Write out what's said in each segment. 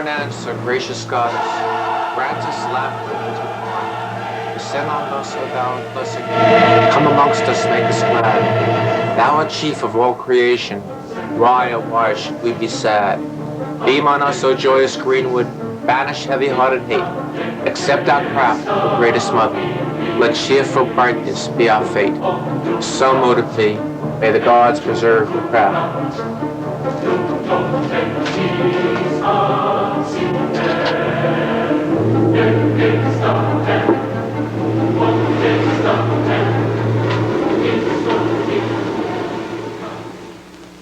reverend answer, gracious goddess, grant us laughter to find. Descend on us, O thou blessed Queen. Come amongst us, make us glad. Thou art chief of all creation. Why, oh why should we be sad? Beam on us, O joyous greenwood, banish heavy-hearted hate. Accept our craft, O greatest mother. Let cheerful brightness be our fate. So mote it be. May the gods preserve the craft.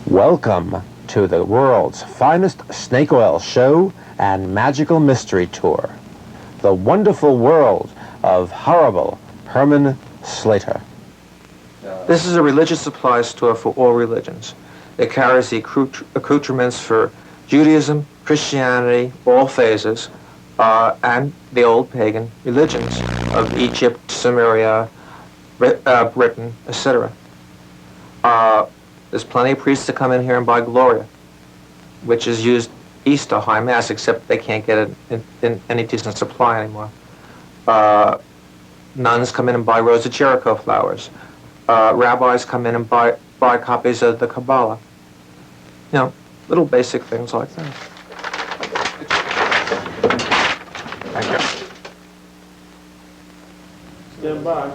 Welcome to the world's finest snake oil show and magical mystery tour. The wonderful world of horrible Herman Slater. This is a religious supply store for all religions. It carries the accoutrements for Judaism, Christianity, all phases, and the old pagan religions of Egypt, Samaria, Britain, etc. There's plenty of priests that come in here and buy Gloria, which is used Easter High Mass, except they can't get it in any decent supply anymore. Nuns come in and buy Rose of Jericho flowers. Rabbis come in and buy copies of the Kabbalah. You know, little basic things like that. Thank you. Stand by.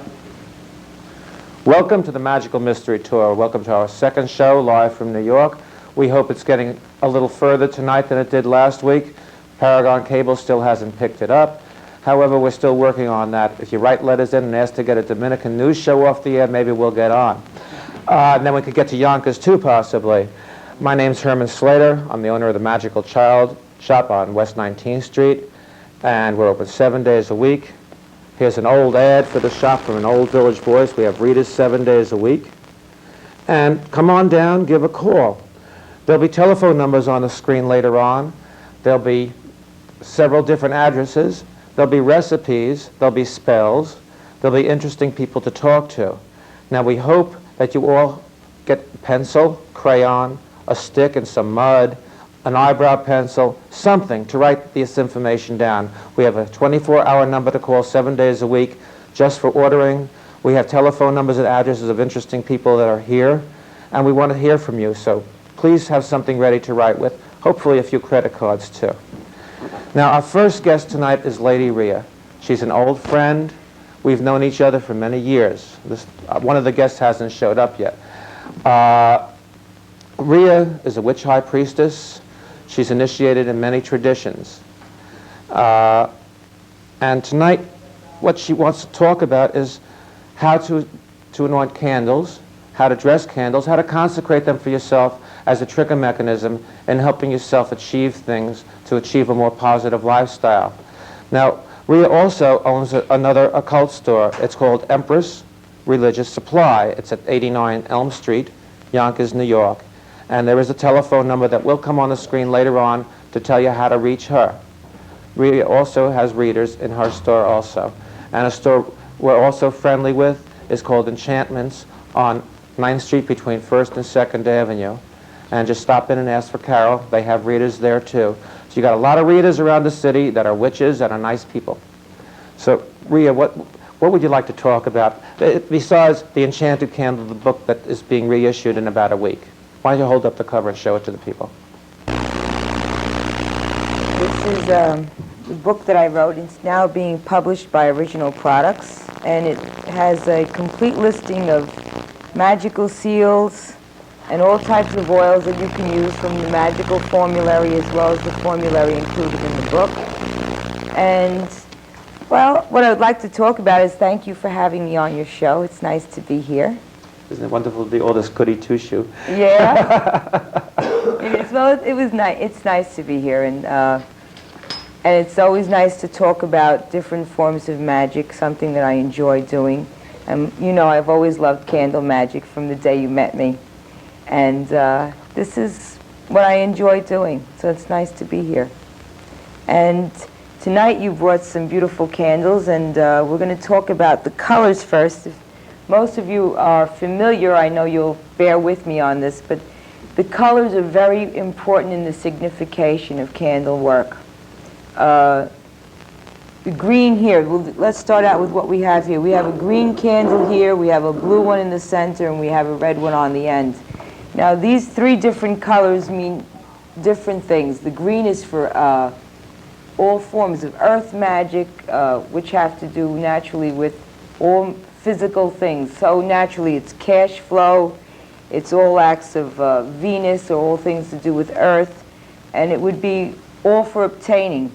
Welcome to the Magical Mystery Tour. Welcome to our second show live from New York. We hope it's getting a little further tonight than it did last week. Paragon Cable still hasn't picked it up. However, we're still working on that. If you write letters in and ask to get a Dominican news show off the air, maybe we'll get on. And then we could get to Yonkers too, possibly. My name's Herman Slater. I'm the owner of the Magickal Childe shop on West 19th Street, and we're open 7 days a week. Here's an old ad for the shop from an old Village Voice. We have readers 7 days a week. And come on down, give a call. There'll be telephone numbers on the screen later on. There'll be several different addresses. There'll be recipes. There'll be spells. There'll be interesting people to talk to. Now, we hope that you all get pencil, crayon, a stick and some mud, an eyebrow pencil, something to write this information down. We have a 24-hour number to call 7 days a week just for ordering. We have telephone numbers and addresses of interesting people that are here, and we want to hear from you, so please have something ready to write with, hopefully a few credit cards too. Now, our first guest tonight is Lady Rhea. She's an old friend. We've known each other for many years. One of the guests hasn't showed up yet. Rhea is a witch high priestess. She's initiated in many traditions. And tonight, what she wants to talk about is how to anoint candles, how to dress candles, how to consecrate them for yourself as a trigger mechanism in helping yourself achieve things to achieve a more positive lifestyle. Now, Rhea also owns another occult store. It's called Empress Religious Supply. It's at 89 Elm Street, Yonkers, New York. And there is a telephone number that will come on the screen later on to tell you how to reach her. Rhea also has readers in her store also. And a store we're also friendly with is called Enchantments on 9th Street between 1st and 2nd Avenue. And just stop in and ask for Carol. They have readers there too. So you got a lot of readers around the city that are witches and are nice people. So Rhea, what would you like to talk about besides the Enchanted Candle, the book that is being reissued in about a week? Why don't you hold up the cover and show it to the people? This is the book that I wrote. It's now being published by Original Products, and it has a complete listing of magical seals and all types of oils that you can use from the magical formulary as well as the formulary included in the book. And, well, what I would like to talk about is thank you for having me on your show. It's nice to be here. Isn't it wonderful to be all this goody two-shoe? Yeah. It was nice. It's nice to be here, and it's always nice to talk about different forms of magic, something that I enjoy doing. And you know, I've always loved candle magic from the day you met me, and this is what I enjoy doing. So it's nice to be here. And tonight you brought some beautiful candles, and we're going to talk about the colors first. If most of you are familiar, I know you'll bear with me on this, but the colors are very important in the signification of candle work. the green here, let's start out with what we have here. We have a green candle here, we have a blue one in the center, and we have a red one on the end. Now these three different colors mean different things. The green is for all forms of earth magic, which have to do naturally with all physical things. So naturally it's cash flow, it's all acts of Venus, or all things to do with earth, and it would be all for obtaining.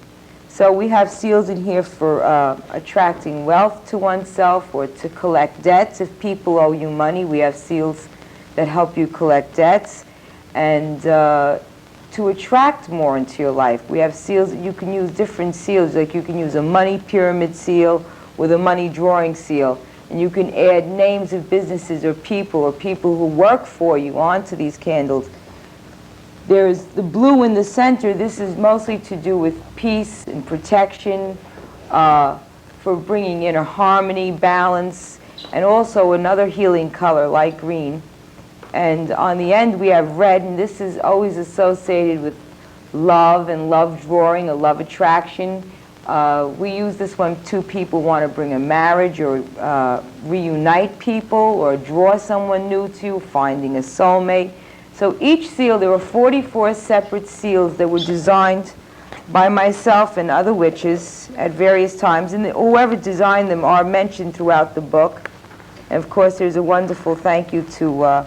So we have seals in here for attracting wealth to oneself, or to collect debts. If people owe you money, we have seals that help you collect debts. And to attract more into your life, we have seals that you can use, different seals, like you can use a money pyramid seal with a money drawing seal. And you can add names of businesses or people who work for you onto these candles. There's the blue in the center. This is mostly to do with peace and protection, for bringing inner harmony, balance, and also another healing color, light green. And on the end we have red, and this is always associated with love and love drawing, a love attraction. We use this when two people want to bring a marriage, or reunite people, or draw someone new to you, finding a soulmate. So each seal, there were 44 separate seals that were designed by myself and other witches at various times, and whoever designed them are mentioned throughout the book. And of course there's a wonderful thank you to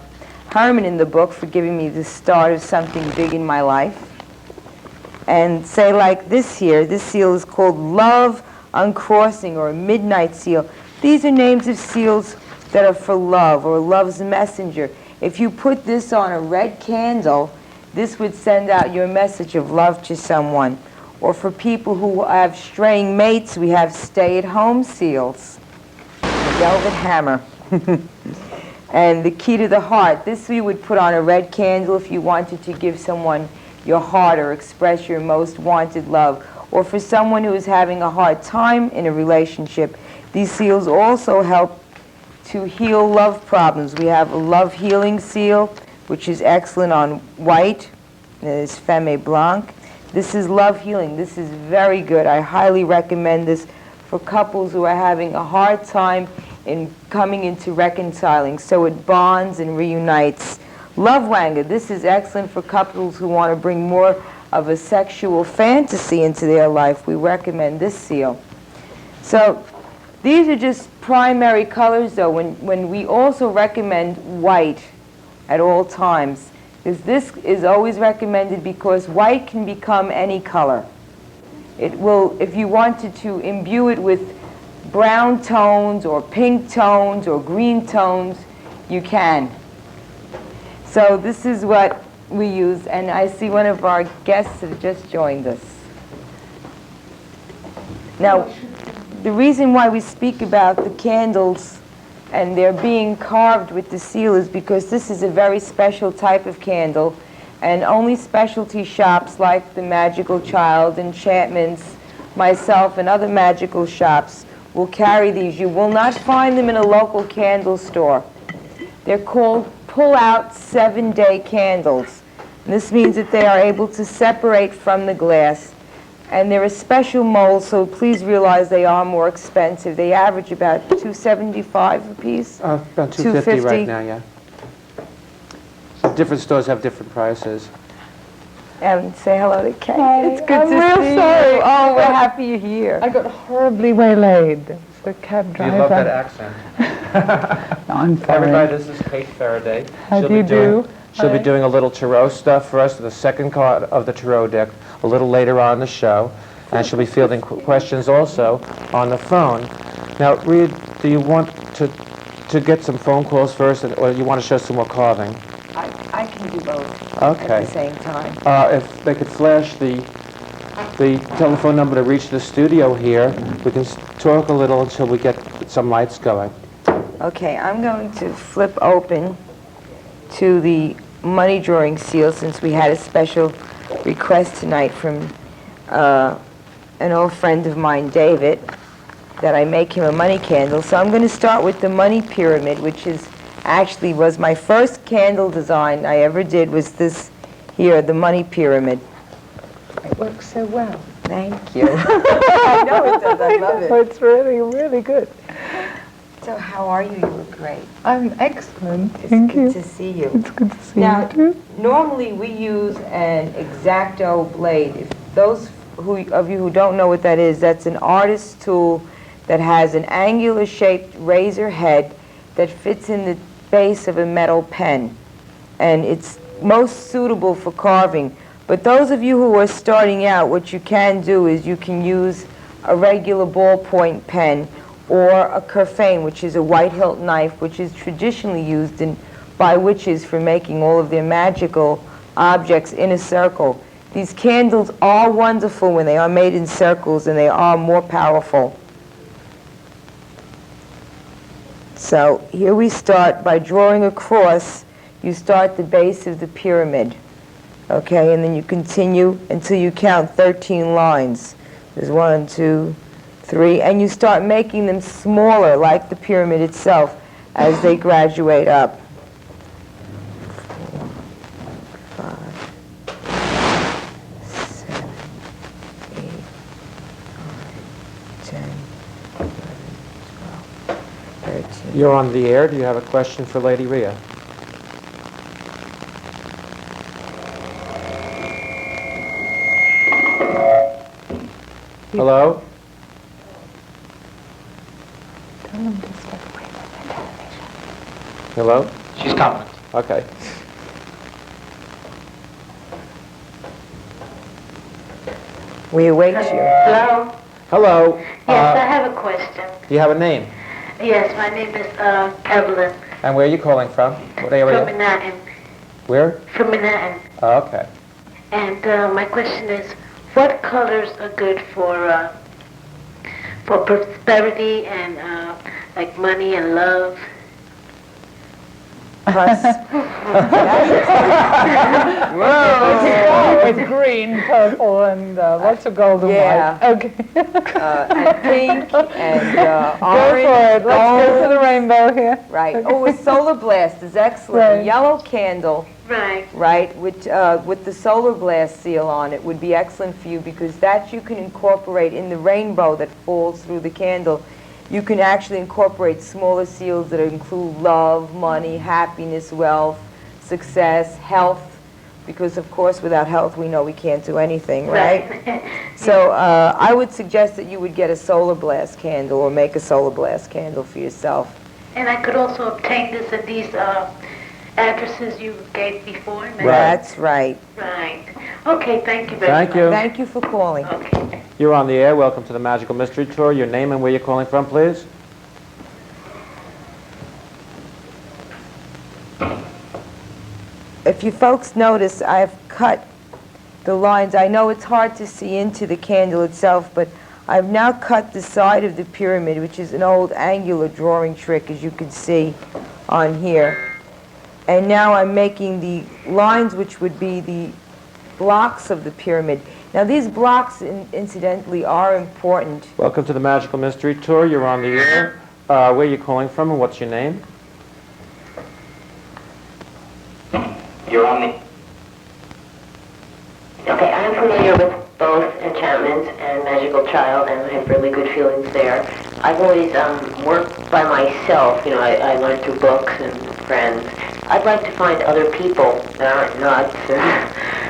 Herman in the book for giving me the start of something big in my life. And say like this here, this seal is called Love Uncrossing, or a Midnight Seal. These are names of seals that are for love, or love's messenger. If you put this on a red candle, this would send out your message of love to someone. Or for people who have straying mates, we have stay-at-home seals. The velvet hammer. And the key to the heart. This you would put on a red candle if you wanted to give someone your heart, or express your most wanted love. Or for someone who is having a hard time in a relationship, these seals also help to heal love problems. We have a love healing seal, which is excellent on white. It is Femme Blanc. This is love healing. This is very good. I highly recommend this for couples who are having a hard time in coming into reconciling. So it bonds and reunites. Love Wanga. This is excellent for couples who want to bring more of a sexual fantasy into their life. We recommend this seal. So these are just primary colors, though, when we also recommend white at all times. This is always recommended because white can become any color. It will, if you wanted to imbue it with brown tones or pink tones or green tones, you can. So this is what we use, and I see one of our guests have just joined us. Now, the reason why we speak about the candles and they're being carved with the seal is because this is a very special type of candle, and only specialty shops like the Magickal Childe, Enchantments, myself, and other magical shops will carry these. You will not find them in a local candle store. They're called pull-out 7-day candles. And this means that they are able to separate from the glass. And they're a special mold, so please realize they are more expensive. They average about $275 a piece. About $250 right now, yeah. So different stores have different prices. And say hello to Kay. Hi, It's good I'm to real see sorry. you. Oh, we're happy you're here. I got horribly waylaid. The cab driver. You love that accent. No, I'm sorry. Everybody, this is Kay Faraday. How do you do? She'll be Hi. doing a little tarot stuff for us, the second card of the tarot deck, a little later on in the show. And she'll be fielding questions also on the phone. Now, Rhea, do you want to get some phone calls first, or you want to show some more carving? I can do both Okay. at the same time. If they could flash the telephone number to reach the studio here, we can talk a little until we get some lights going. Okay, I'm going to flip open to the money drawing seal, since we had a special request tonight from an old friend of mine, David, that I make him a money candle. So I'm going to start with the money pyramid, which is actually was my first candle design I ever did, was this here, the money pyramid. It works so well. Thank you. I know it does. I love it. It's really, really good. So how are you? You look great. I'm excellent. It's Thank good you. to see you. It's good to see Now, you too. normally we use an X-Acto blade. If those of you who don't know what that is, that's an artist's tool that has an angular shaped razor head that fits in the base of a metal pen. And it's most suitable for carving. But those of you who are starting out, what you can do is you can use a regular ballpoint pen or a kerfane, which is a white hilt knife, which is traditionally used by witches for making all of their magical objects in a circle. These candles are wonderful when they are made in circles, and they are more powerful. So here we start by drawing a cross. You start the base of the pyramid, okay, and then you continue until you count 13 lines. There's 1, 2, 3, and you start making them smaller, like the pyramid itself, as they graduate up. 4, 5, 7, 8, 9, 10, 11, 12, 13. You're on the air. Do you have a question for Lady Rhea? Hello? Tell them to step away from the television. Hello? She's coming. Okay. We await you. Hello? Hello? Yes, I have a question. Do you have a name? Yes, my name is Evelyn And where are you calling from? What from area? Mahnattan. Where? From Mahnattan. Oh, okay. And my question is, what colors are good for prosperity and like money and love? With green, purple, and lots of gold and Yeah. white. Okay. And pink and Go orange. for it. Let's go gold. for the rainbow here. Right. Oh, a solar blast is excellent. Right. A yellow candle, Right. right, with the solar blast seal on it would be excellent for you, because that you can incorporate in the rainbow that falls through the candle. You can actually incorporate smaller seals that include love, money, happiness, wealth, success, health, because of course without health we know we can't do anything, right? So I would suggest that you would get a solar blast candle or make a solar blast candle for yourself. And I could also obtain this at these addresses you gave before? Right. That's right. Right. Okay, thank you very Thank much. you. Thank you for calling. Okay. You're on the air. Welcome to the Magickal Mystery Tour. Your name and where you're calling from, please? If you folks notice, I've cut the lines. I know it's hard to see into the candle itself, but I've now cut the side of the pyramid, which is an old angular drawing trick, as you can see on here. And now I'm making the lines which would be the blocks of the pyramid. Now these blocks, incidentally, are important. Welcome to the Magickal Mystery Tour. You're on the air. Where are you calling from and what's your name? You're on the... Okay, I'm familiar with both Enchantment and Magickal Childe, and I have really good feelings there. I've always worked by myself. You know, I learned through books and friends. I'd like to find other people that aren't nuts and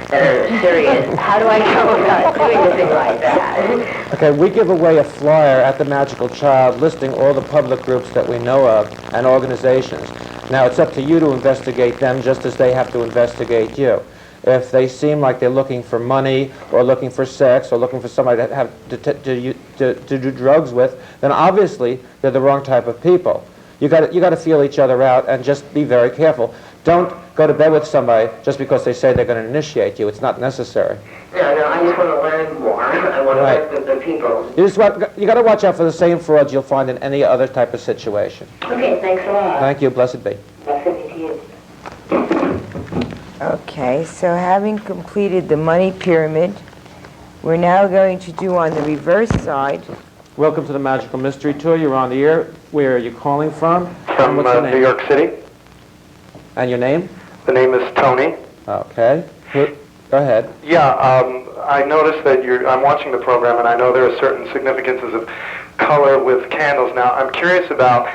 that are serious. How do I go about doing a thing like that? Okay, we give away a flyer at the Magickal Childe listing all the public groups that we know of and organizations. Now, it's up to you to investigate them just as they have to investigate you. If they seem like they're looking for money or looking for sex or looking for somebody to have to do drugs with, then obviously they're the wrong type of people. You got to feel each other out and just be very careful. Don't go to bed with somebody just because they say they're going to initiate you. It's not necessary. No, I just want to learn more. I want to work with the people. You got to watch out for the same frauds you'll find in any other type of situation. Okay, thanks a lot. Thank you. Blessed be. Blessed be to you. Okay, so having completed the money pyramid, we're now going to do on the reverse side. Welcome to the Magickal Mystery Tour. You're on the air. Where are you calling from? From And what's your name? New York City. And your name? The name is Tony. Okay. Go ahead. Yeah, I noticed that I'm watching the program, and I know there are certain significances of color with candles. Now, I'm curious about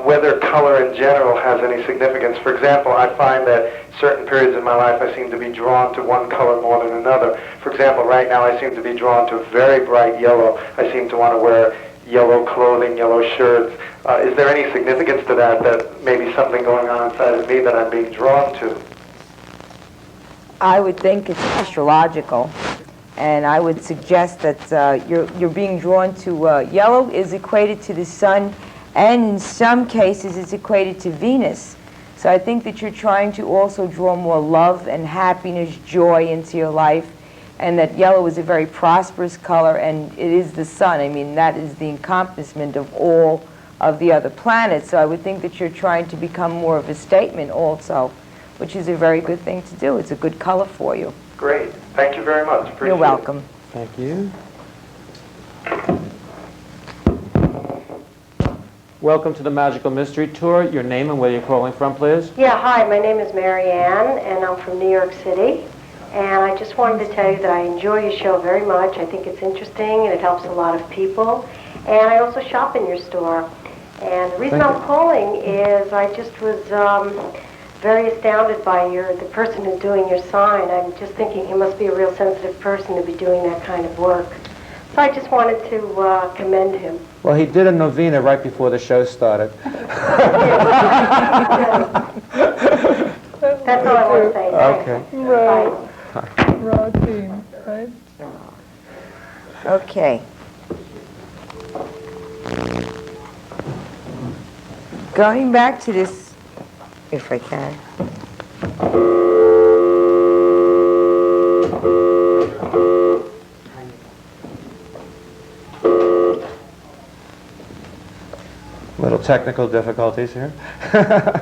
whether color in general has any significance. For example, I find that certain periods in my life I seem to be drawn to one color more than another. For example, right now I seem to be drawn to very bright yellow. I seem to want to wear yellow clothing, yellow shirts. Is there any significance to that maybe something going on inside of me that I'm being drawn to? I would think it's astrological, and I would suggest that you're being drawn to yellow is equated to the sun, and in some cases it's equated to Venus. So I think that you're trying to also draw more love and happiness, joy into your life, and that yellow is a very prosperous color, and it is the sun. I mean, that is the encompassment of all of the other planets. So I would think that you're trying to become more of a statement also, which is a very good thing to do. It's a good color for you. Great. Thank you very much. Appreciate You're welcome. Thank you. Welcome to the Magickal Mystery Tour. Your name and where you're calling from, please. Yeah, hi, my name is Mary Ann, and I'm from New York City. And I just wanted to tell you that I enjoy your show very much. I think it's interesting, and it helps a lot of people. And I also shop in your store. And the reason I'm calling is I just was very astounded by the person who's doing your sign. I'm just thinking he must be a real sensitive person to be doing that kind of work. So I just wanted to commend him. Well, he did a novena right before the show started. That's all I want to say. Okay. Right. Routine, right? Okay. Going back to this, if I can. Little technical difficulties here.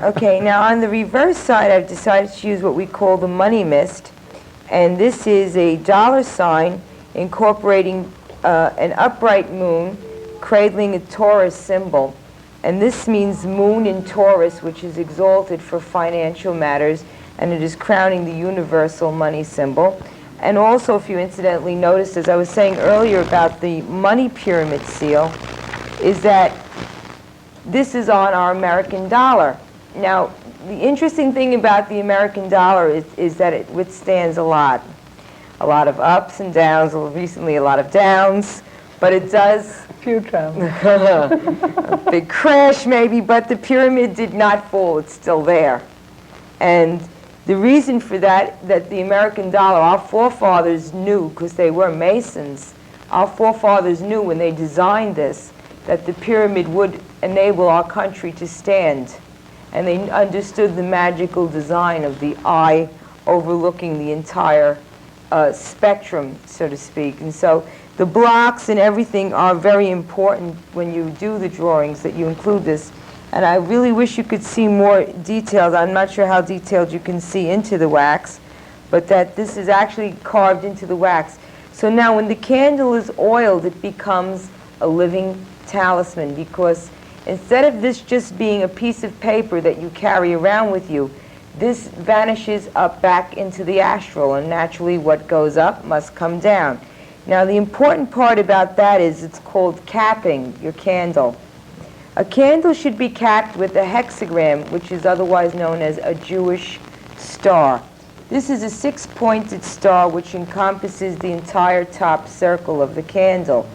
Okay, now on the reverse side, I've decided to use what we call the money mist. And this is a dollar sign incorporating an upright moon cradling a Taurus symbol. And this means moon in Taurus, which is exalted for financial matters, and it is crowning the universal money symbol. And also, if you incidentally noticed, as I was saying earlier about the money pyramid seal, is that this is on our American dollar. Now, the interesting thing about the American dollar is that it withstands a lot of ups and downs, recently a lot of downs, but it does Few times. a big crash maybe, but the pyramid did not fall. It's still there. And the reason for that the American dollar, our forefathers knew, because they were Masons, our forefathers knew when they designed this that the pyramid would enable our country to stand. And they understood the magical design of the eye overlooking the entire spectrum, so to speak. And so the blocks and everything are very important when you do the drawings, that you include this. And I really wish you could see more details. I'm not sure how detailed you can see into the wax, but that this is actually carved into the wax. So now when the candle is oiled, it becomes a living talisman, because instead of this just being a piece of paper that you carry around with you, this vanishes up back into the astral, and naturally what goes up must come down. Now the important part about that is it's called capping your candle. A candle should be capped with a hexagram, which is otherwise known as a Jewish star. This is a 6-pointed star which encompasses the entire top circle of the candle.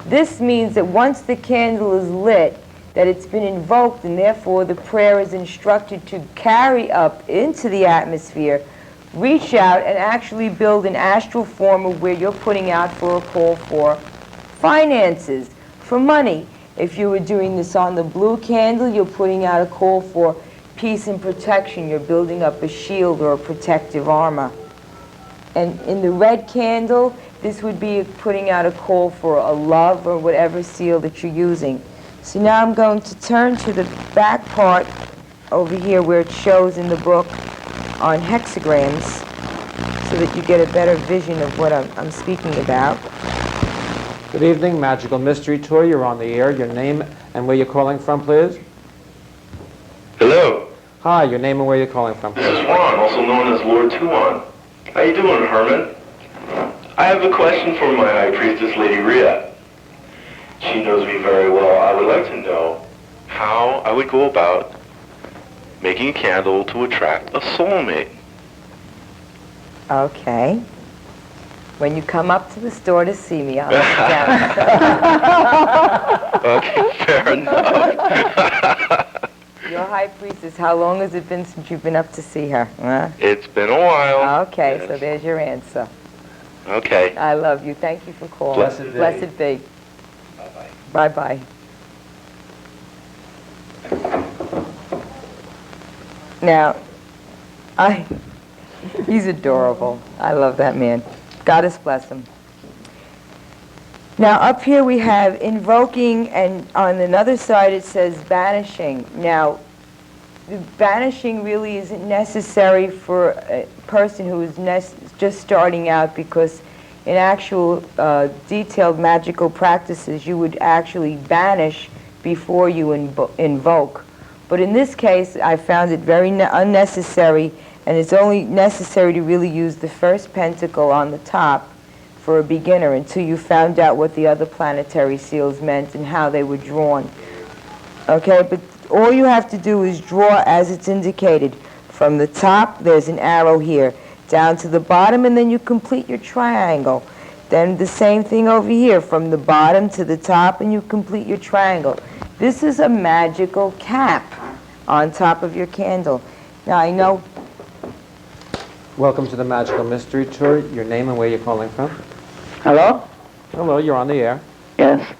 This means that once the candle is lit, that it's been invoked, and therefore the prayer is instructed to carry up into the atmosphere, reach out, and actually build an astral form of where you're putting out for a call for finances, for money. If you were doing this on the blue candle, you're putting out a call for peace and protection. You're building up a shield or a protective armor. And in the red candle, this would be putting out a call for a love or whatever seal that you're using. So now I'm going to turn to the back part over here where it shows in the book on hexagrams, so that you get a better vision of what I'm speaking about. Good evening, Magickal Mystery Tour. You're on the air. Your name and where you're calling from, please. Hello. Hi, your name and where you're calling from, This please. is Ron, also known as Lord Tuon. How you doing, Herman? I have a question for my High Priestess, Lady Rhea. She knows me very well. I would like to know how I would go about making a candle to attract a soulmate. Okay. When you come up to the store to see me, I'll sit down. Okay, fair enough. Your High Priestess, how long has it been since you've been up to see her? Huh? It's been a while. Okay, Yes. so there's your answer. Okay. I love you. Thank you for calling. Blessed be. Blessed be. Bye-bye. Bye-bye. Now, he's adorable. I love that man. Goddess bless him. Now, up here we have invoking, and on another side it says banishing. Now, the banishing really isn't necessary for a person who is just starting out, because in actual detailed magical practices, you would actually banish before you invoke. But in this case, I found it very unnecessary, and it's only necessary to really use the first pentacle on the top for a beginner until you found out what the other planetary seals meant and how they were drawn. Okay, but all you have to do is draw as it's indicated. From the top, there's an arrow here, down to the bottom, and then you complete your triangle. Then the same thing over here, from the bottom to the top, and you complete your triangle. This is a magical cap on top of your candle. Now, I know... Welcome to the Magickal Mystery Tour. Your name and where you're calling from? Hello? Hello, you're on the air. Yes.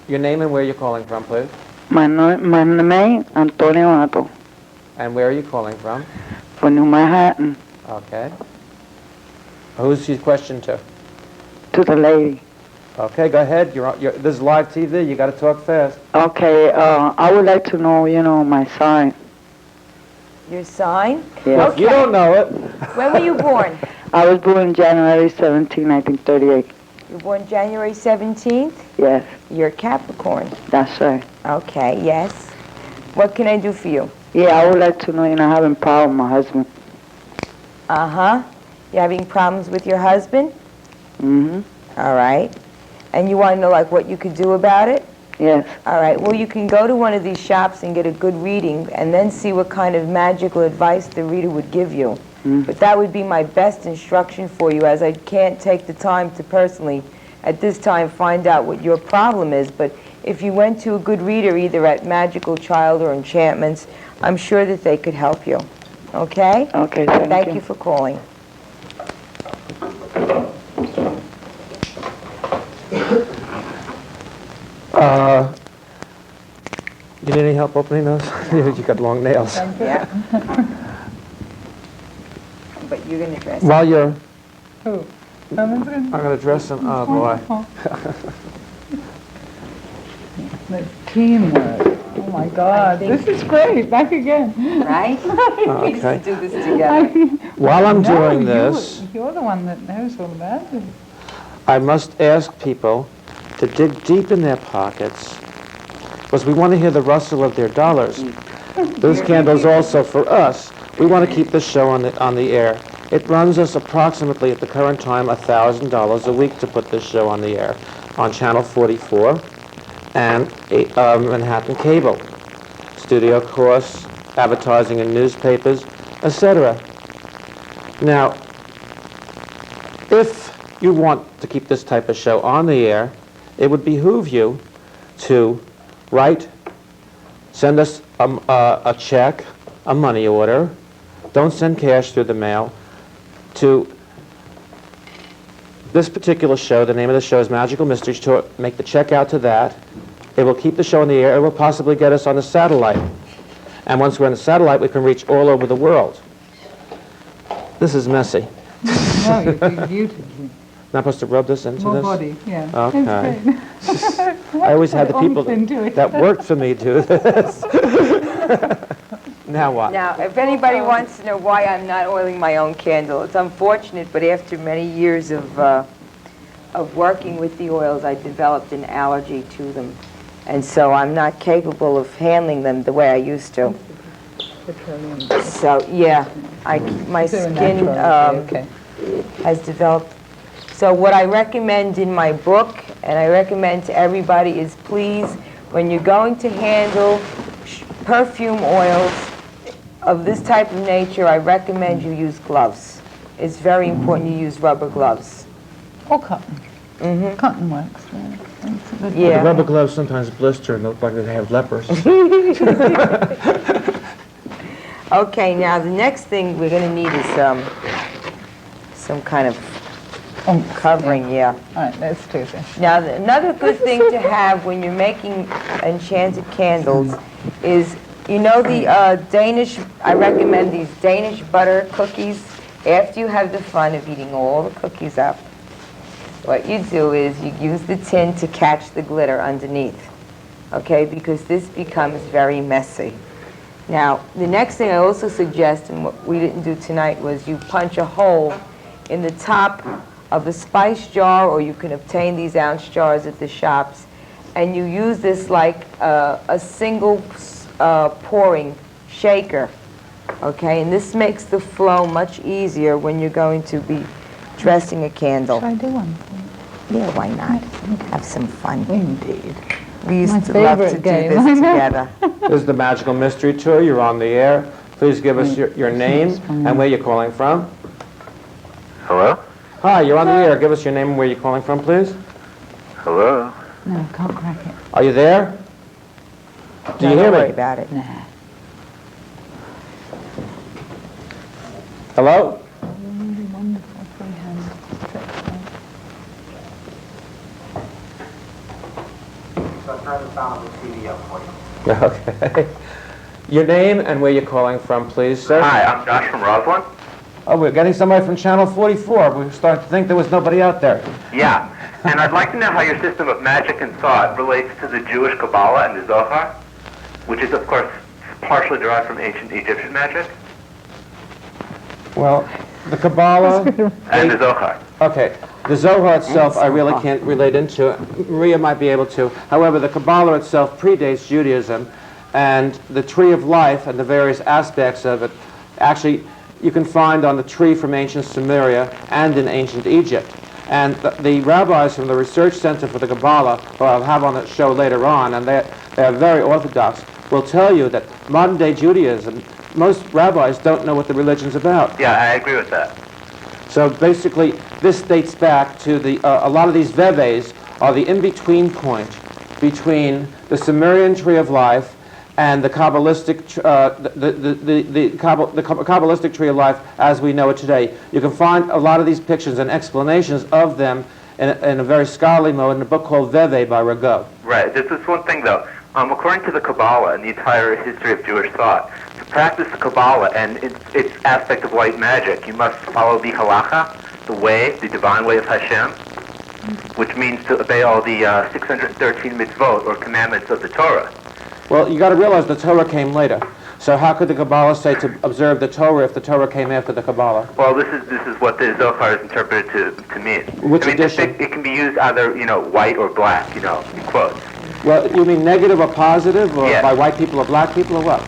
Your name and where you're calling from, please. My name Antonio Mato, And where are you calling from? from New Manhattan, Okay. Who's your question to? to the lady. Okay, go ahead. This is live TV. You got to talk fast. Okay, I would like to know, my sign. Your sign? Yes. If you don't know it. When were you born? I was born January 17, 1938. You were born January 17th? Yes, You're a Capricorn. that's right. Okay, yes. What can I do for you? Yeah, I would like to know, having problem with my husband. Uh-huh. You having problems with your husband? Mm-hmm. All right. And you want to know, like, what you could do about it? Yes. All right. Well, you can go to one of these shops and get a good reading and then see what kind of magical advice the reader would give you. Mm. But that would be my best instruction for you, as I can't take the time to personally, at this time, find out what your problem is. But if you went to a good reader, either at Magickal Childe or Enchantments, I'm sure that they could help you. Okay? Okay, Thank you for calling. You need any help opening those? You got long nails. Yeah. But you're going to dress While you're... Who? I'm going to dress him. Oh, boy. The teamwork. Oh my God, this is great. Back again. Right? We used to Okay. do this together. While I'm No, doing this, You're the one that knows all about it. I must ask people to dig deep in their pockets, because we want to hear the rustle of their dollars. This candle's also for us. We want to keep the show on the air. It runs us approximately, at the current time, $1,000 a week to put this show on the air on Channel 44 and Manhattan Cable, studio costs, advertising in newspapers, etc. Now, if you want to keep this type of show on the air, it would behoove you to send us a check, a money order. Don't send cash through the mail. To this particular show, the name of the show is Magickal Mystery Tour. Make the check out to that. It will keep the show in the air. It will possibly get us on the satellite. And once we're on the satellite, we can reach all over the world. This is messy. No, you're doing beautifully. Not supposed to rub this into More this? body, yeah. Okay. It's great. I always had the people Oomph into it. that worked for me do this. Now what? Now, if anybody wants to know why I'm not oiling my own candle, it's unfortunate, but after many years of working with the oils, I developed an allergy to them. And so I'm not capable of handling them the way I used to. So, yeah, my They're skin natural, okay. has developed So what I recommend in my book, and I recommend to everybody, is please, when you're going to handle perfume oils of this type of nature, I recommend you use gloves. It's very important you use rubber gloves. Or cotton. Cotton works. Yeah. The rubber gloves sometimes blister and look like they have lepers. Okay, now the next thing we're going to need is some kind of covering, yeah. All right, let's do this. Now, another good thing to have when you're making enchanted candles is, you know the Danish, I recommend these Danish butter cookies. After you have the fun of eating all the cookies up, what you do is you use the tin to catch the glitter underneath, okay, because this becomes very messy. Now, the next thing I also suggest, and what we didn't do tonight, was you punch a hole in the top of a spice jar, or you can obtain these ounce jars at the shops, and you use this like a single pouring shaker, okay? And this makes the flow much easier when you're going to be dressing a candle. Should I do one? Yeah, why not? Have some fun. Indeed. We used My to love to favorite do game, this I know. together. This is the Magickal Mystery Tour. You're on the air. Please give us your name and where you're calling from. Hello? Hi, you're on the air. Give us your name and where you're calling from, please. Hello? No, can't crack it. Are you there? Do you No, hear don't worry me? about it. Nah. Hello? Really wonderful freehand tricks. So turn the sound of the TV up for you. Okay. Your name and where you're calling from, please, sir. Hi, I'm Josh from Roslyn. Oh, we're getting somebody from Channel 44. We were starting to think there was nobody out there. Yeah, and I'd like to know how your system of magic and thought relates to the Jewish Kabbalah and the Zohar, which is, of course, partially derived from ancient Egyptian magic, Well, the Kabbalah... and the Zohar. Okay. The Zohar itself I really can't relate into. Maria might be able to. However, the Kabbalah itself predates Judaism, and the Tree of Life and the various aspects of it, actually, you can find on the tree from ancient Sumeria and in ancient Egypt. And the rabbis from the Research Center for the Kabbalah, who I'll have on the show later on, and they are very orthodox, will tell you that modern-day Judaism, most rabbis don't know what the religion's about. Yeah, I agree with that. So basically, this dates back to the a lot of these veves are the in-between point between the Sumerian Tree of Life and the Kabbalistic Kabbalistic Tree of Life as we know it today. You can find a lot of these pictures and explanations of them in a very scholarly mode in a book called Veve by Rago. Right. There's this one thing, though. According to the Kabbalah and the entire history of Jewish thought, to practice the Kabbalah and its aspect of white magic, you must follow the halacha, the way, the divine way of Hashem, which means to obey all the 613 mitzvot, or commandments of the Torah. Well, you got to realize the Torah came later. So how could the Kabbalah say to observe the Torah if the Torah came after the Kabbalah? Well, this is what the Zohar is interpreted to mean. Which I mean, edition? It can be used either, white or black, in quotes. Well, you mean negative or positive, or Yes. by white people or black people, or what?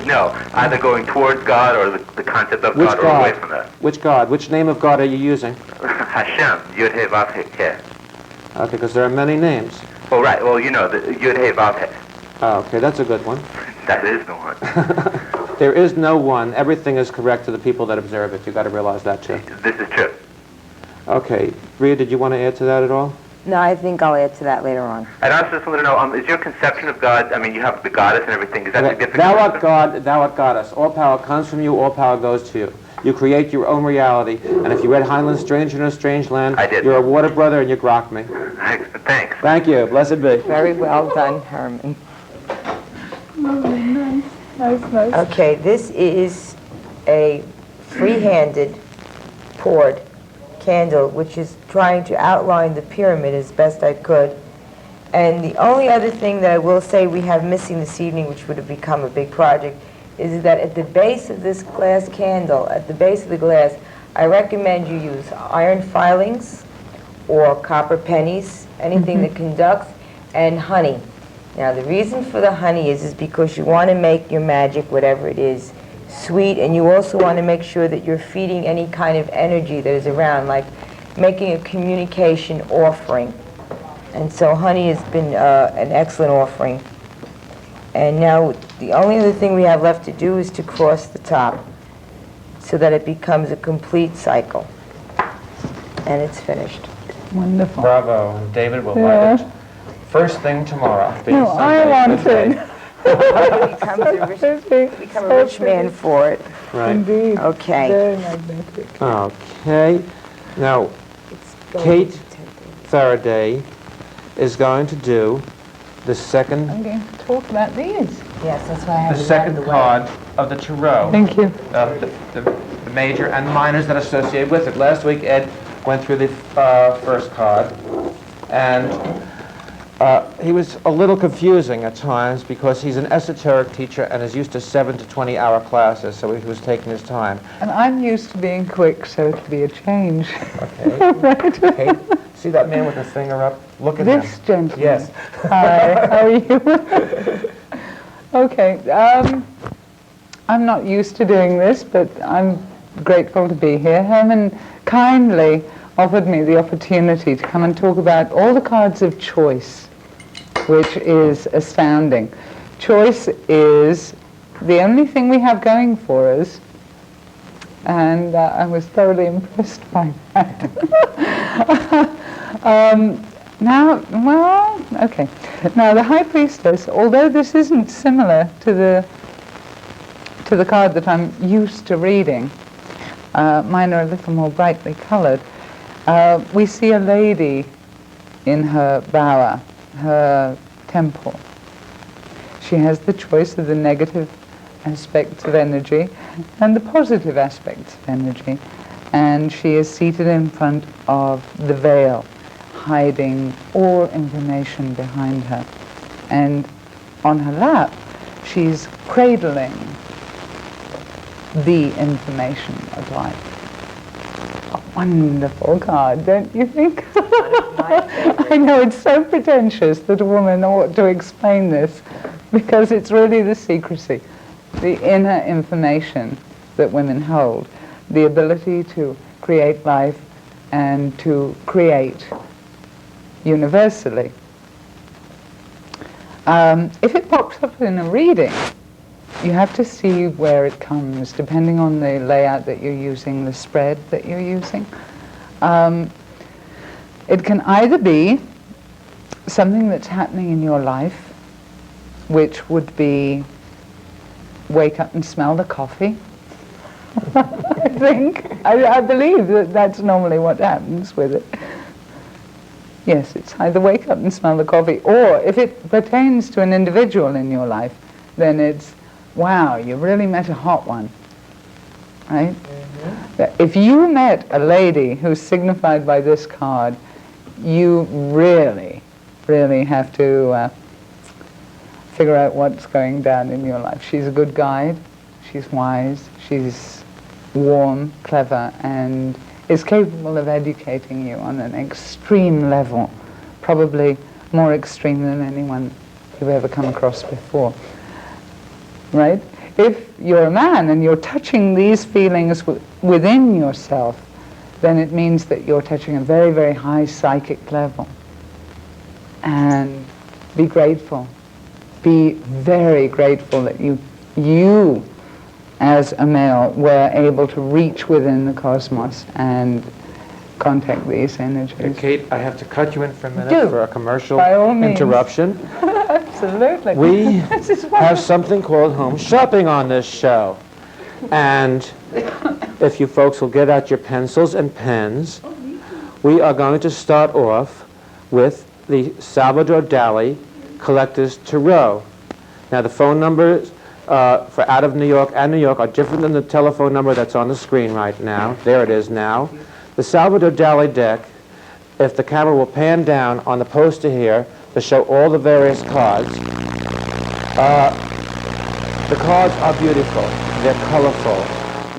No, either going towards God or the concept of Which God, or God? away from that. Which God? Which name of God are you using? Hashem, Yud He Vav He Ke. Okay, because there are many names. Oh, right. Well, the Yud He Vav He. Oh, okay, that's a good one. That is the one. There is no one. Everything is correct to the people that observe it. You've got to realize that, too. This is true. Okay. Rhea, did you want to add to that at all? No, I think I'll add to that later on. I'd also just want to know, is your conception of God, I mean, you have the goddess and everything, is that Okay. significant? Thou art God, thou art goddess. All power comes from you, all power goes to you. You create your own reality. And if you read Heinlein's Stranger in a Strange Land, I did. You're a water brother and you grok me. Thanks. Thank you. Blessed be. Very well done, Herman. Nice. Okay, this is a free-handed poured candle, which is trying to outline the pyramid as best I could. And the only other thing that I will say we have missing this evening, which would have become a big project, is that at the base of this glass candle, at the base of the glass, I recommend you use iron filings or copper pennies, anything that conducts, and honey. Now, the reason for the honey is because you want to make your magic, whatever it is, sweet, and you also want to make sure that you're feeding any kind of energy that is around. Like, making a communication offering. And so honey has been an excellent offering. And now the only other thing we have left to do is to cross the top so that it becomes a complete cycle. And it's finished. Wonderful. Bravo. And David will write it first thing tomorrow. No, I want it. Become a rich man for it. Right. Indeed. Okay. Very magnetic. Okay. Now, Kate Faraday is going to do the second I'm going to talk about these. Yes, that's why I have the it out second of the way. card of the tarot. Thank you. The major and minors that are associated with it. Last week, Ed went through the first card, and he was a little confusing at times because he's an esoteric teacher and is used to 7 to 20-hour classes, so he was taking his time. And I'm used to being quick, so it'll be a change. Okay. Right. Kate, see that man with the finger up? Look at This him. gentleman. Yes. Hi, how are you? Okay, I'm not used to doing this, but I'm grateful to be here. Herman kindly offered me the opportunity to come and talk about all the cards of choice, which is astounding. Choice is the only thing we have going for us, and I was thoroughly impressed by that. Now, the High Priestess, although this isn't similar to the card that I'm used to reading, mine are a little more brightly colored, we see a lady in her bower, her temple. She has the choice of the negative aspects of energy and the positive aspects of energy, and she is seated in front of the veil, hiding all information behind her. And on her lap, she's cradling the information of life. A wonderful card, don't you think? I know, it's so pretentious that a woman ought to explain this, because it's really the secrecy, the inner information that women hold, the ability to create life and to create universally. If it pops up in a reading, you have to see where it comes, depending on the layout that you're using, the spread that you're using. It can either be something that's happening in your life, which would be wake up and smell the coffee. I believe that that's normally what happens with it. Yes, it's either wake up and smell the coffee, or if it pertains to an individual in your life, then it's, wow, you really met a hot one, right? Mm-hmm. If you met a lady who's signified by this card, you really, really have to figure out what's going down in your life. She's a good guide, she's wise, she's warm, clever, and is capable of educating you on an extreme level, probably more extreme than anyone you've ever come across before, right? If you're a man and you're touching these feelings within yourself, then it means that you're touching a very, very high psychic level. And be grateful. Be very grateful that you as a male were able to reach within the cosmos and contact these energies. Kate, I have to cut you in for a minute for a commercial By all means. interruption. Absolutely. We have something called home shopping on this show. And if you folks will get out your pencils and pens, we are going to start off with the Salvador Dali Collector's Tarot. Now the phone numbers for out of New York and New York are different than the telephone number that's on the screen right now. There it is now. The Salvador Dali deck, if the camera will pan down on the poster here to show all the various cards, the cards are beautiful. They're colorful.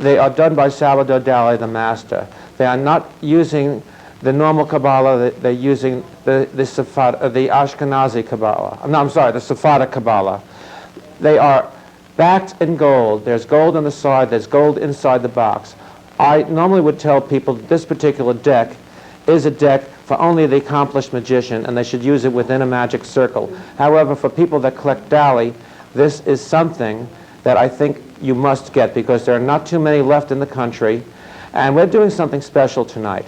They are done by Salvador Dali, the master. They are not using the normal Kabbalah. They're using the Ashkenazi Kabbalah. No, I'm sorry, the Sephardic Kabbalah. They are backed in gold. There's gold on the side. There's gold inside the box. I normally would tell people that this particular deck is a deck for only the accomplished magician, and they should use it within a magic circle. However, for people that collect Dali, this is something that I think you must get, because there are not too many left in the country, and we're doing something special tonight.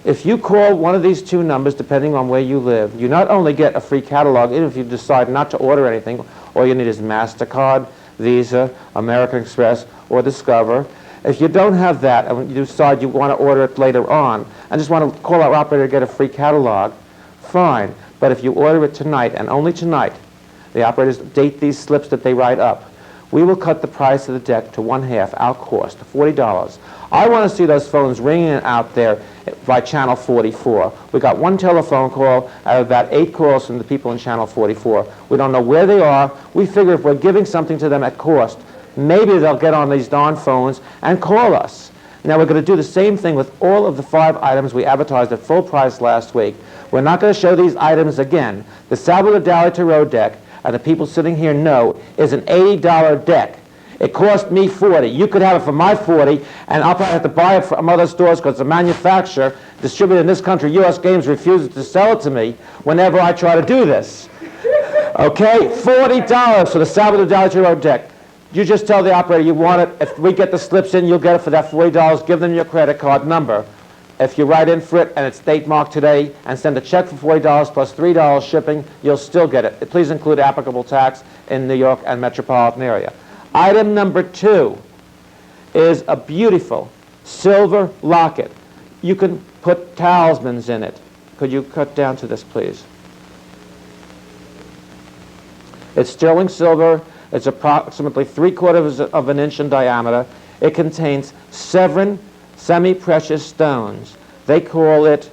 If you call one of these two numbers, depending on where you live, you not only get a free catalog, even if you decide not to order anything. All you need is MasterCard, Visa, American Express, or Discover. If you don't have that, and you decide you want to order it later on, and just want to call our operator to get a free catalog, fine. But if you order it tonight, and only tonight, the operators date these slips that they write up, we will cut the price of the deck to one-half, our cost, $40. I want to see those phones ringing out there by channel 44. We got one telephone call out of about 8 calls from the people in channel 44. We don't know where they are. We figure if we're giving something to them at cost, maybe they'll get on these darn phones and call us. Now, we're going to do the same thing with all of the 5 items we advertised at full price last week. We're not going to show these items again. The Salvador Dali Tarot deck, and the people sitting here know, is an $80 deck. It cost me $40. You could have it for my $40, and I'll probably have to buy it from other stores because the manufacturer, distributor in this country, U.S. Games, refuses to sell it to me whenever I try to do this. Okay? $40 for the Salvador Dali Tarot deck. You just tell the operator you want it. If we get the slips in, you'll get it for that $40. Give them your credit card number. If you write in for it and it's date marked today and send a check for $40 plus $3 shipping, you'll still get it. Please include applicable tax in New York and metropolitan area. Item number 2 is a beautiful silver locket. You can put talismans in it. Could you cut down to this, please? It's sterling silver. It's approximately 3/4 of an inch in diameter. It contains 7 semi-precious stones. They call it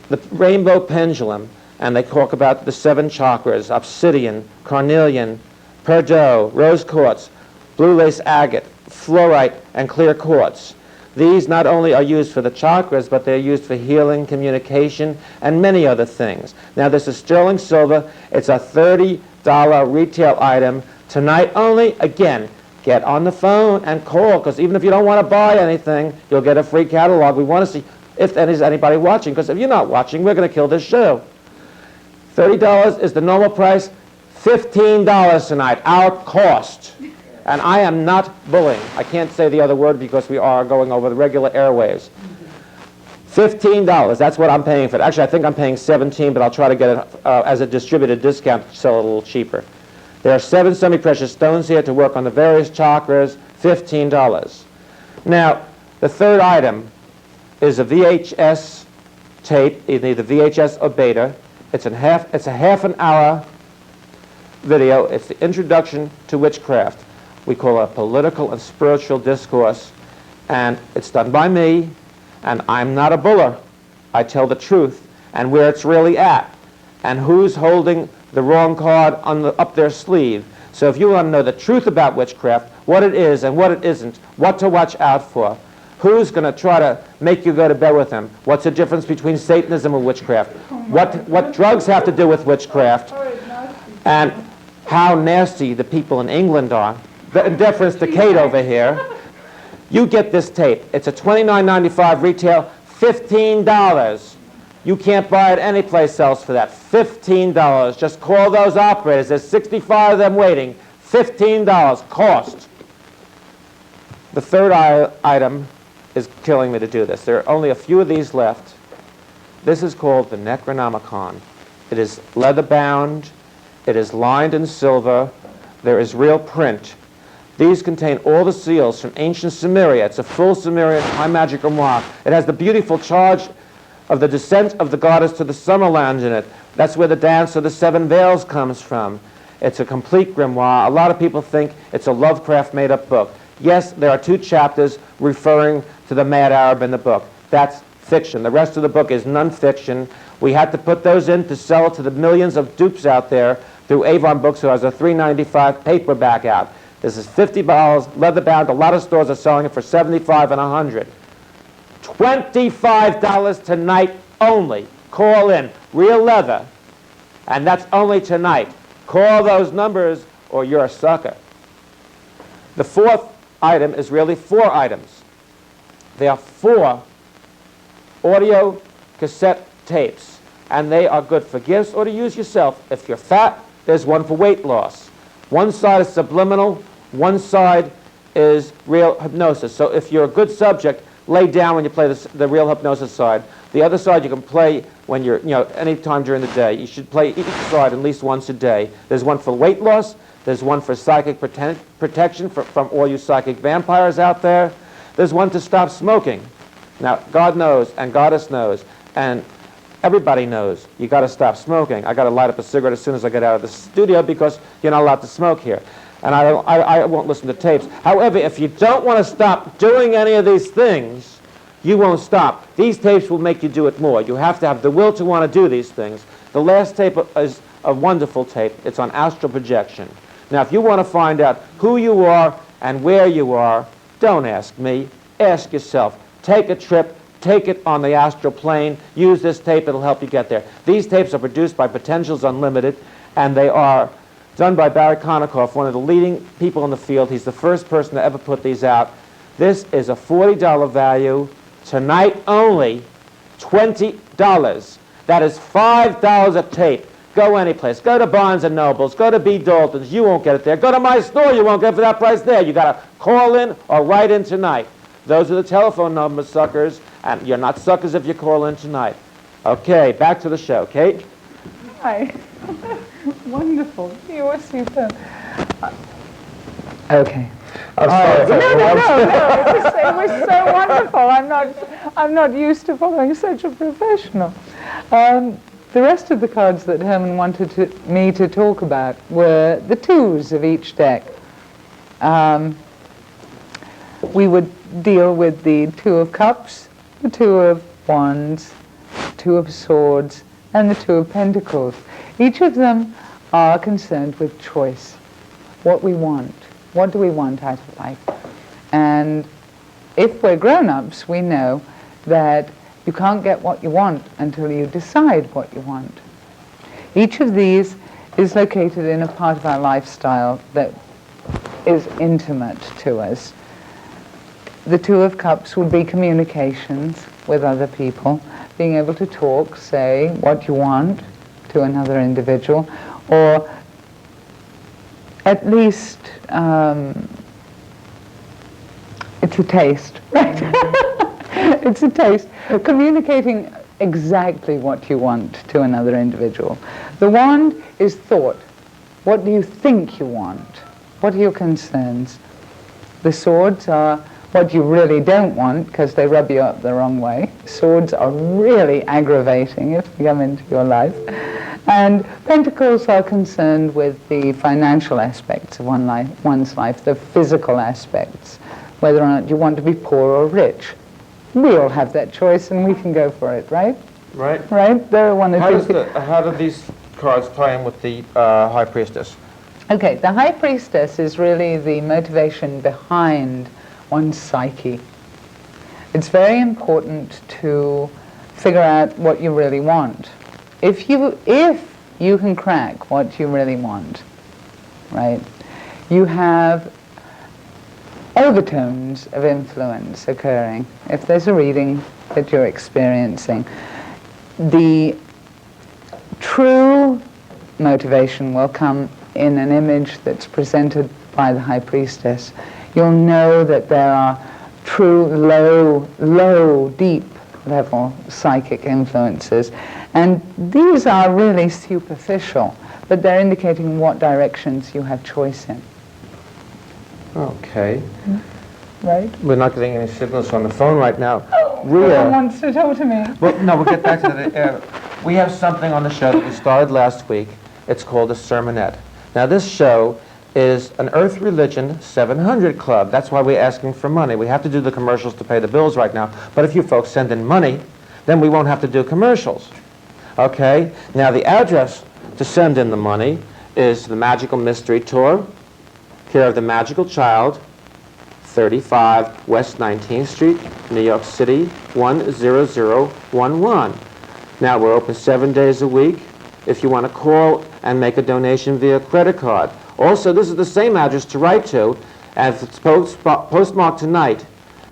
the rainbow pendulum, and they talk about the 7 chakras: obsidian, carnelian, peridot, rose quartz, blue lace agate, fluorite, and clear quartz. These not only are used for the chakras, but they're used for healing, communication, and many other things. Now, this is sterling silver. It's a $30 retail item. Tonight only, again, get on the phone and call, because even if you don't want to buy anything, you'll get a free catalog. We want to see if there's anybody watching, because if you're not watching, we're going to kill this show. $30 is the normal price. $15 tonight, our cost. And I am not bullying. I can't say the other word because we are going over the regular airwaves. $15, that's what I'm paying for it. Actually, I think I'm paying $17, but I'll try to get it as a distributed discount to sell it a little cheaper. There are 7 semi-precious stones here to work on the various chakras, $15. Now, the third item is a VHS tape, either VHS or beta. It's a half an hour video. It's the introduction to witchcraft. We call it a political and spiritual discourse, and it's done by me, and I'm not a buller. I tell the truth and where it's really at, and who's holding the wrong card up their sleeve. So if you want to know the truth about witchcraft, what it is and what it isn't, what to watch out for, who's going to try to make you go to bed with him, what's the difference between Satanism and witchcraft, what drugs have to do with witchcraft, and how nasty the people in England are, in deference to Kate over here, you get this tape. It's a $29.95 retail, $15. You can't buy it anyplace else for that. $15. Just call those operators. There's 65 of them waiting. $15 cost. The third item is killing me to do this. There are only a few of these left. This is called the Necronomicon. It is leather-bound. It is lined in silver. There is real print. These contain all the seals from ancient Sumeria. It's a full Sumerian high magic grimoire. It has the beautiful charge of the descent of the goddess to the Summerland in it. That's where the dance of the 7 veils comes from. It's a complete grimoire. A lot of people think it's a Lovecraft made-up book. Yes, there are 2 chapters referring to the Mad Arab in the book. That's fiction. The rest of the book is non-fiction. We had to put those in to sell it to the millions of dupes out there through Avon Books, who has a $3.95 paperback out. This is $50, leather-bound. A lot of stores are selling it for $75 and $100. $25 tonight only. Call in. Real leather. And that's only tonight. Call those numbers or you're a sucker. The fourth item is really 4 items. There are 4 audio cassette tapes, and they are good for gifts or to use yourself. If you're fat, there's one for weight loss. One side is subliminal, one side is real hypnosis. So if you're a good subject, lay down when you play the real hypnosis side. The other side you can play when you're, any time during the day. You should play each side at least once a day. There's one for weight loss. There's one for psychic protection from all you psychic vampires out there. There's one to stop smoking. Now, God knows, and Goddess knows, and everybody knows you got to stop smoking. I got to light up a cigarette as soon as I get out of the studio because you're not allowed to smoke here. And I won't listen to tapes. However, if you don't want to stop doing any of these things, you won't stop. These tapes will make you do it more. You have to have the will to want to do these things. The last tape is a wonderful tape. It's on astral projection. Now, if you want to find out who you are and where you are, don't ask me. Ask yourself. Take a trip. Take it on the astral plane. Use this tape. It'll help you get there. These tapes are produced by Potentials Unlimited, and they are done by Barry Konikoff, one of the leading people in the field. He's the first person to ever put these out. This is a $40 value. Tonight only, $20. That is $5 a tape. Go anyplace. Go to Barnes & Nobles. Go to B. Dalton's. You won't get it there. Go to my store. You won't get it for that price there. You got to call in or write in tonight. Those are the telephone numbers, suckers. And you're not suckers if you call in tonight. Okay, back to the show. Kate? Hi. Wonderful. You were super. Okay. I'm sorry. No. It was so wonderful. I'm not used to following such a professional. The rest of the cards that Herman wanted me to talk about were the twos of each deck. We would deal with the Two of Cups, the Two of Wands, Two of Swords, and the Two of Pentacles. Each of them are concerned with choice, what we want. What do we want out of life? And if we're grown-ups, we know that you can't get what you want until you decide what you want. Each of these is located in a part of our lifestyle that is intimate to us. The Two of Cups would be communications with other people, being able to talk, say what you want to another individual, or at least it's a taste, right? It's a taste. Communicating exactly what you want to another individual. The Wand is thought. What do you think you want? What are your concerns? The Swords are what you really don't want because they rub you up the wrong way. Swords are really aggravating if they come into your life. And Pentacles are concerned with the financial aspects of one's life, the physical aspects, whether or not you want to be poor or rich. We all have that choice and we can go for it, right? Right. Right? There are one or two. How do these cards tie in with the High Priestess? Okay, the High Priestess is really the motivation behind one's psyche. It's very important to figure out what you really want. If you can crack what you really want, right, you have overtones of influence occurring. If there's a reading that you're experiencing, the true motivation will come in an image that's presented by the High Priestess. You'll know that there are true low, deep level psychic influences. And these are really superficial, but they're indicating what directions you have choice in. Okay. Right? We're not getting any signals on the phone right now. No one wants to talk to me. Well, no, we'll get back to the... we have something on the show that we started last week. It's called a sermonette. Now, this show is an Earth Religion 700 Club. That's why we're asking for money. We have to do the commercials to pay the bills right now. But if you folks send in money, then we won't have to do commercials. Okay? Now, the address to send in the money is the Magickal Mystery Tour, care of the Magickal Childe, 35 West 19th Street, New York City, 10011. Now, we're open 7 days a week if you want to call and make a donation via credit card. Also, this is the same address to write to, and if it's postmarked tonight,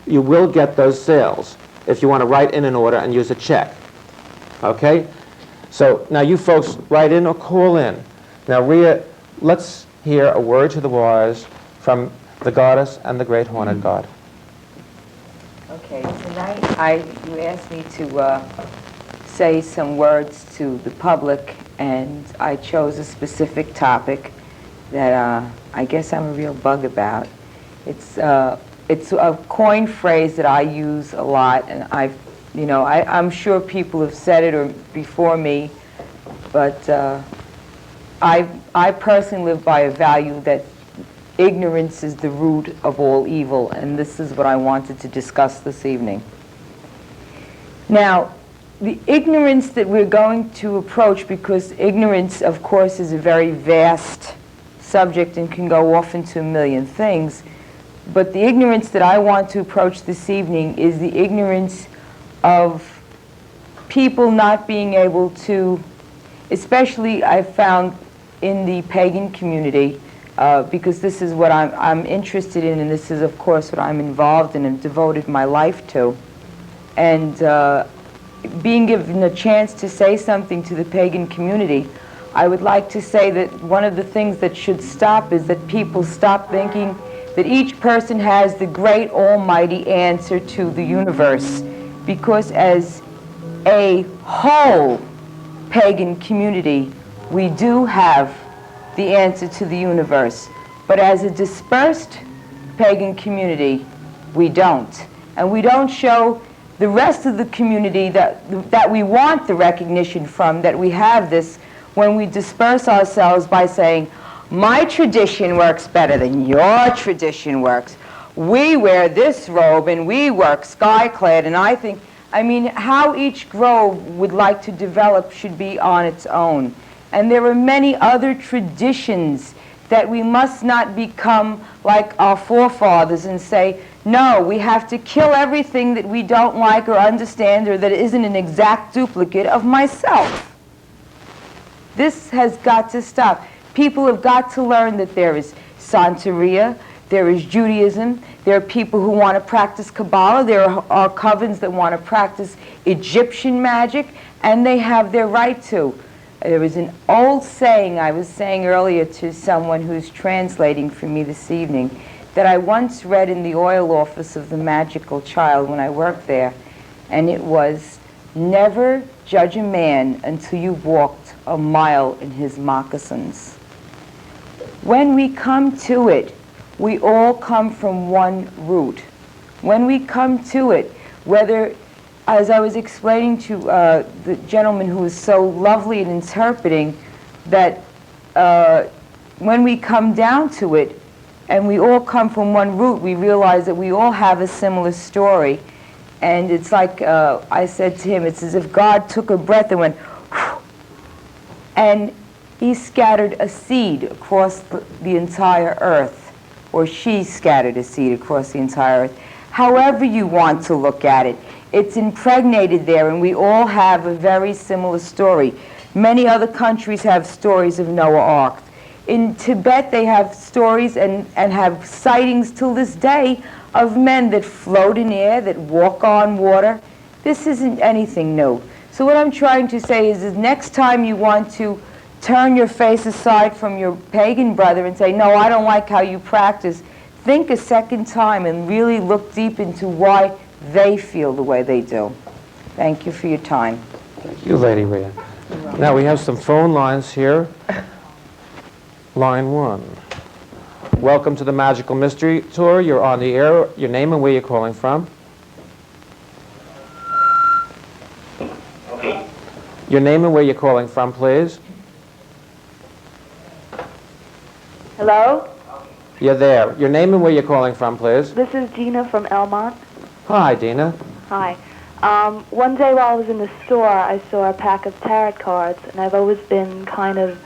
you will get those sales if you want to write in an order and use a check. Okay? So now you folks write in or call in. Now, Rhea, let's hear a word to the wise from the goddess and the great haunted god. Okay, tonight you asked me to say some words to the public, and I chose a specific topic that I guess I'm a real bug about. It's a coined phrase that I use a lot, and I'm sure people have said it or before me, but I personally live by a value that ignorance is the root of all evil, and this is what I wanted to discuss this evening. Now, the ignorance that we're going to approach, because ignorance, of course, is a very vast subject and can go off into a million things, but the ignorance that I want to approach this evening is the ignorance of people not being able to, especially I found in the pagan community, because this is what I'm interested in, and this is, of course, what I'm involved in and devoted my life to. And being given a chance to say something to the pagan community, I would like to say that one of the things that should stop is that people stop thinking that each person has the great almighty answer to the universe, because as a whole pagan community, we do have the answer to the universe. But as a dispersed pagan community, we don't. And we don't show the rest of the community that we want the recognition from, that we have this, when we disperse ourselves by saying, my tradition works better than your tradition works. We wear this robe and we work sky-clad, and I mean, how each grove would like to develop should be on its own. And there are many other traditions that we must not become like our forefathers and say, no, we have to kill everything that we don't like or understand or that isn't an exact duplicate of myself. This has got to stop. People have got to learn that there is Santeria, there is Judaism, there are people who want to practice Kabbalah, there are covens that want to practice Egyptian magic, and they have their right to. There was an old saying I was saying earlier to someone who's translating for me this evening that I once read in the oil office of the Magickal Childe when I worked there, and it was, never judge a man until you've walked a mile in his moccasins. When we come to it, we all come from one root. When we come to it, whether, as I was explaining to the gentleman who was so lovely in interpreting, that when we come down to it, and we all come from one root, we realize that we all have a similar story. And it's like I said to him, it's as if God took a breath and went, whew, and he scattered a seed across the entire earth, or she scattered a seed across the entire earth. However you want to look at it, it's impregnated there, and we all have a very similar story. Many other countries have stories of Noah Ark. In Tibet, they have stories and have sightings till this day of men that float in air, that walk on water. This isn't anything new. So what I'm trying to say is next time you want to turn your face aside from your pagan brother and say, no, I don't like how you practice, think a second time and really look deep into why they feel the way they do. Thank you for your time. Thank you, Lady Rhea. Now we have some phone lines here. Line 1. Welcome to the Magickal Mystery Tour. You're on the air. Your name and where you're calling from. Your name and where you're calling from, please. Hello? You're there. Your name and where you're calling from, please. This is Dina from Elmont. Hi, Dina. Hi. One day while I was in the store, I saw a pack of tarot cards, and I've always been kind of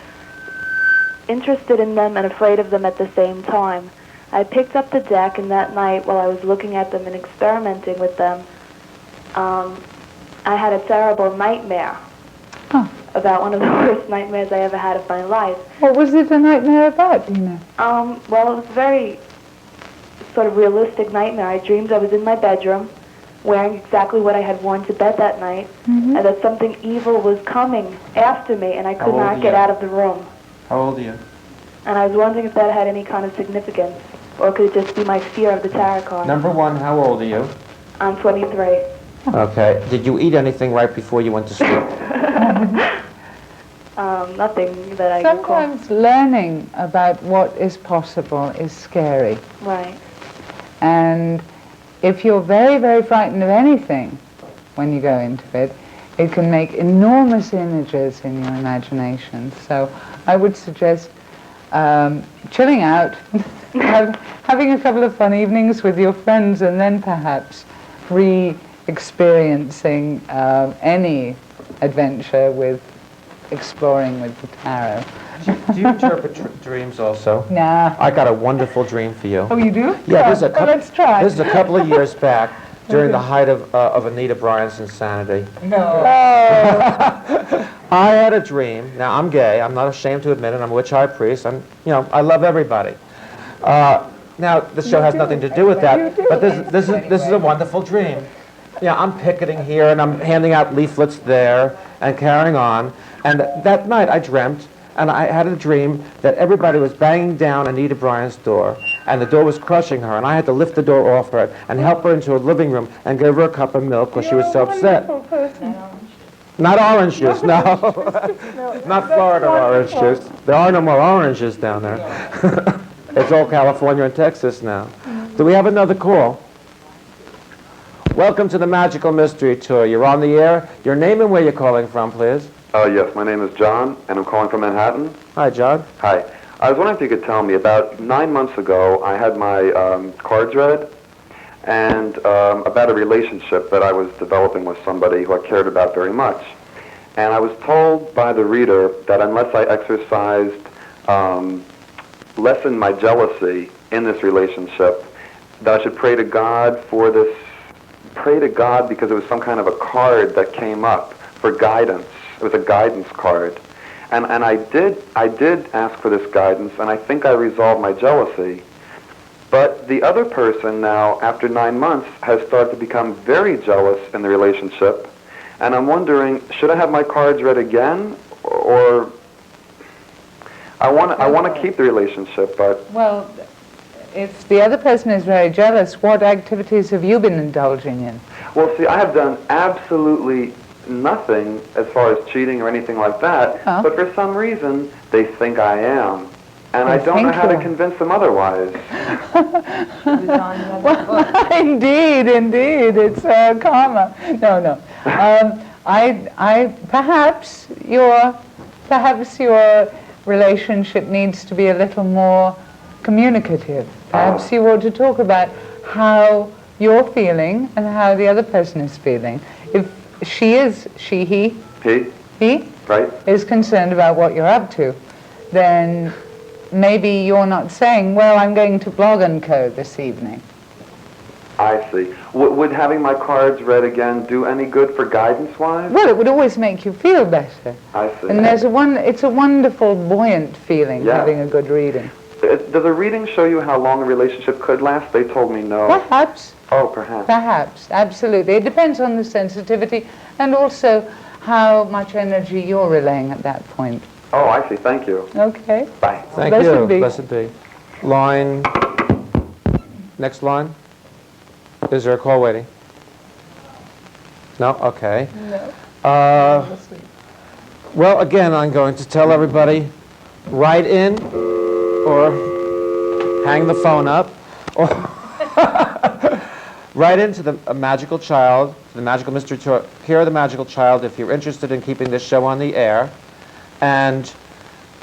interested in them and afraid of them at the same time. I picked up the deck, and that night, while I was looking at them and experimenting with them, I had a terrible nightmare about one of the worst nightmares I ever had of my life. What was it a nightmare about, Dina? Well, it was a very sort of realistic nightmare. I dreamed I was in my bedroom. wearing exactly what I had worn to bed that night, and that something evil was coming after me, and I could not get out of the room. How old are you? And I was wondering if that had any kind of significance, or could it just be my fear of the tarot card? Number one, how old are you? I'm 23. Okay. Did you eat anything right before you went to sleep? Nothing that I recall. Sometimes learning about what is possible is scary. Right. And if you're very, very frightened of anything when you go into it, it can make enormous images in your imagination. So I would suggest chilling out, having a couple of fun evenings with your friends, and then perhaps re-experiencing any adventure with exploring with the tarot. Do you interpret dreams also? Nah. I got a wonderful dream for you. Oh, you do? Yeah, this is a well, let's try. This is a couple of years back during the height of Anita Bryant's insanity. No. I had a dream. Now, I'm gay. I'm not ashamed to admit it. I'm a witch high priest. I love everybody. Now, this show has nothing to do with that, but this is a wonderful dream. Yeah, I'm picketing here, and I'm handing out leaflets there, and carrying on. And that night, I dreamt, and I had a dream that everybody was banging down Anita Bryant's door, and the door was crushing her, and I had to lift the door off her and help her into her living room and give her a cup of milk because she was so upset. Not orange juice, no. Not Florida orange juice. There are no more oranges down there. It's all California and Texas now. Do we have another call? Welcome to the Magickal Mystery Tour. You're on the air. Your name and where you're calling from, please. Yes, my name is John, and I'm calling from Manhattan. Hi, John. Hi. I was wondering if you could tell me, about 9 months ago, I had my cards read, and about a relationship that I was developing with somebody who I cared about very much. And I was told by the reader that unless I exercised, lessen my jealousy in this relationship, that I should pray to God for this, pray to God because it was some kind of a card that came up for guidance. It was a guidance card. And I did ask for this guidance, and I think I resolved my jealousy. But the other person now, after 9 months, has started to become very jealous in the relationship. And I'm wondering, should I have my cards read again, or I want to keep the relationship, but... Well, if the other person is very jealous, what activities have you been indulging in? Well, see, I have done absolutely nothing as far as cheating or anything like that, but for some reason, they think I am. And I don't know how to convince them otherwise. Well, indeed, it's karma. No. Perhaps your relationship needs to be a little more communicative. Perhaps you ought to talk about how you're feeling and how the other person is feeling. If he right, is concerned about what you're up to, then maybe you're not saying, well, I'm going to Blog & Co. this evening. I see. Would having my cards read again do any good for guidance-wise? Well, it would always make you feel better. I see. And it's a wonderful, buoyant feeling, having a good reading. Does a reading show you how long a relationship could last? They told me no. Perhaps. Oh, perhaps. Perhaps, absolutely. It depends on the sensitivity and also how much energy you're relaying at that point. Oh, I see. Thank you. Okay. Bye. Thank you. Blessed be. Line. Next line. Is there a call waiting? No? Okay. No. Well, again, I'm going to tell everybody, write in or hang the phone up or write into the Magickal Childe, the Magickal Mystery Tour. Here are the Magickal Childe if you're interested in keeping this show on the air. And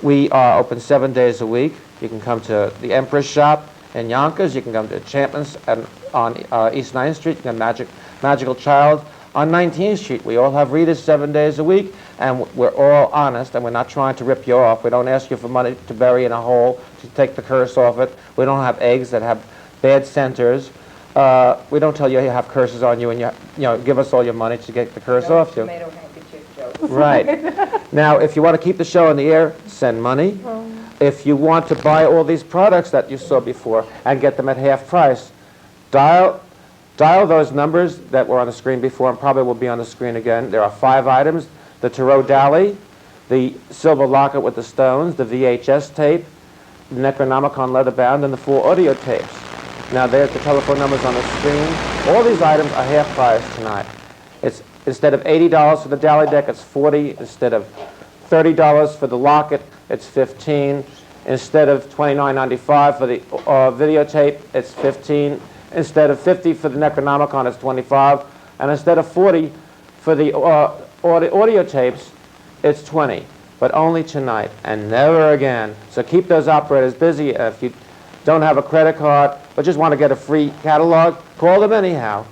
we are open 7 days a week. You can come to the Empress shop in Yonkers. You can come to Enchantments and on East 9th Street. You can Magickal Childe on 19th Street. We all have readers 7 days a week, and we're all honest, and we're not trying to rip you off. We don't ask you for money to bury in a hole to take the curse off it. We don't have eggs that have bad centers. We don't tell you have curses on you and you give us all your money to get the curse off you. Right. Now, if you want to keep the show on the air, send money. If you want to buy all these products that you saw before and get them at half price, dial Dial those numbers that were on the screen before and probably will be on the screen again. There are 5 items: the tarot dally, the silver locket with the stones, the VHS tape, the Necronomicon leather bound, and the 4 audio tapes. Now there's the telephone numbers on the screen. All these items are half price tonight. It's instead of $80 for the dally deck, it's $40. Instead of $30 for the locket, it's $15. Instead of $29.95 for the videotape, it's $15. Instead of $50 for the Necronomicon, it's $25. And instead of $40 for the audio tapes, it's $20. But only tonight and never again. So keep those operators busy. If you don't have a credit card but just want to get a free catalog, call them anyhow.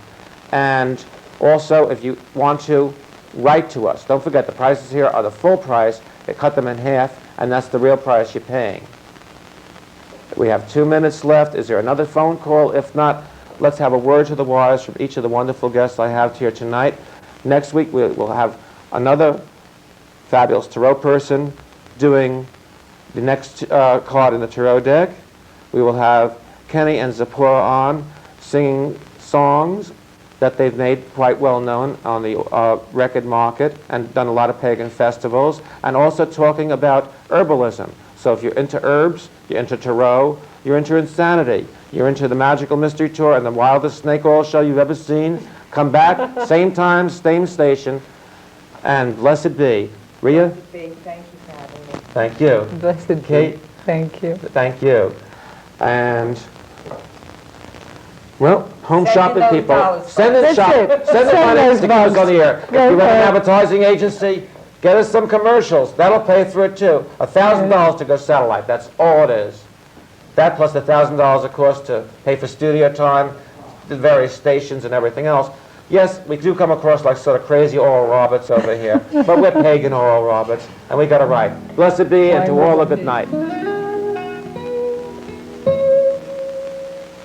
And also, if you want to, write to us. Don't forget, the prices here are the full price. They cut them in half, and that's the real price you're paying. We have 2 minutes left. Is there another phone call? If not, let's have a word to the wise from each of the wonderful guests I have here tonight. Next week, we'll have another fabulous tarot person doing the next card in the tarot deck. We will have Kenny and Tzipora on singing songs that they've made quite well known on the record market and done a lot of pagan festivals, and also talking about herbalism. So if you're into herbs, you're into tarot, you're into insanity, you're into the Magickal Mystery Tour and the wildest snake oil show you've ever seen, come back, same time, same station, and blessed be. Rhea? Blessed be. Thank you for having me. Thank you. Blessed be. Kate? Thank you. Thank you. And, well, home Send shopping those people. dollars. Send it That's shop. it. Send the Send money those to keep us bucks. on the air. If Go you have an ahead. advertising agency, get us some commercials. That'll pay through it too. $1,000 to go satellite. That's all it is. That plus the $1,000 of course to pay for studio time, the various stations and everything else. Yes, we do come across like sort of crazy Oral Roberts over here, but we're pagan Oral Roberts, and we got it right. Blessed be, and to all a good night.